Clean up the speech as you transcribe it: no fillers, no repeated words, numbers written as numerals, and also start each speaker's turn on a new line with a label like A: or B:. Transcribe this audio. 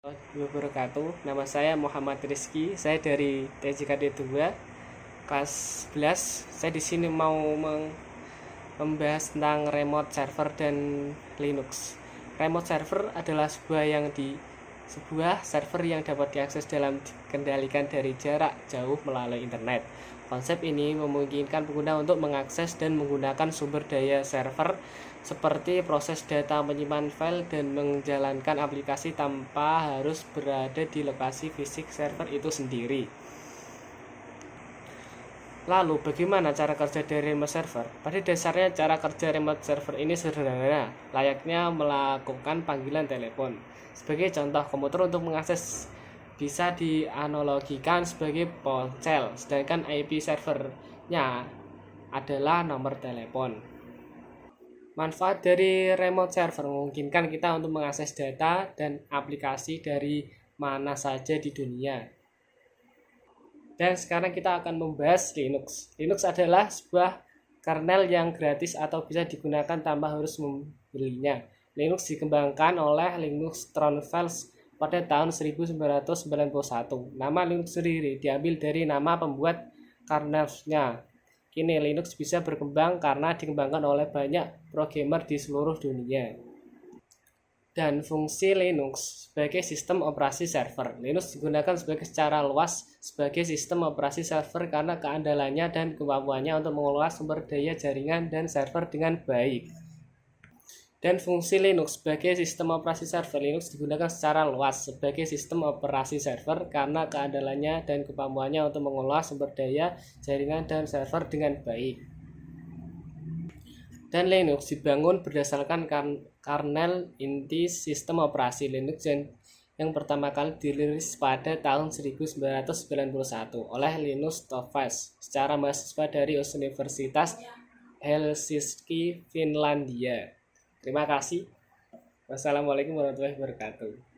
A: Wabarakatuh. Nama saya Muhammad Rizky. Saya dari TJKD 2 kelas 11. Saya di sini mau membahas tentang remote server dan Linux. Remote server adalah sebuah server yang dapat diakses dalam dikendalikan dari jarak jauh melalui internet. Konsep ini memungkinkan pengguna untuk mengakses dan menggunakan sumber daya server seperti proses data, menyimpan file, dan menjalankan aplikasi tanpa harus berada di lokasi fisik server itu sendiri. Lalu, bagaimana cara kerja dari remote server? Pada dasarnya, cara kerja remote server ini sederhana, layaknya melakukan panggilan telepon. Sebagai contoh, komputer untuk mengakses bisa dianalogikan sebagai ponsel, sedangkan IP servernya adalah nomor telepon. Manfaat dari remote server memungkinkan kita untuk mengakses data dan aplikasi dari mana saja di dunia. Dan sekarang kita akan membahas Linux. Linux adalah sebuah kernel yang gratis atau bisa digunakan tanpa harus membelinya. Linux dikembangkan oleh Linus Torvalds pada tahun 1991. Nama Linux sendiri diambil dari nama pembuat kernelnya. Kini Linux bisa berkembang karena dikembangkan oleh banyak programmer di seluruh dunia. Dan fungsi Linux sebagai sistem operasi server. Linux digunakan secara luas sebagai sistem operasi server karena keandalannya dan kemampuannya untuk mengelola sumber daya jaringan dan server dengan baik. Dan fungsi Linux sebagai sistem operasi server. Linux digunakan secara luas sebagai sistem operasi server karena keandalannya dan kemampuannya untuk mengelola sumber daya jaringan dan server dengan baik. Dan Linux dibangun berdasarkan kernel inti sistem operasi Linux yang pertama kali dirilis pada tahun 1991 oleh Linus Torvalds secara mahasiswa dari Universitas Helsinki, Finlandia. Terima kasih. Wassalamualaikum warahmatullahi wabarakatuh.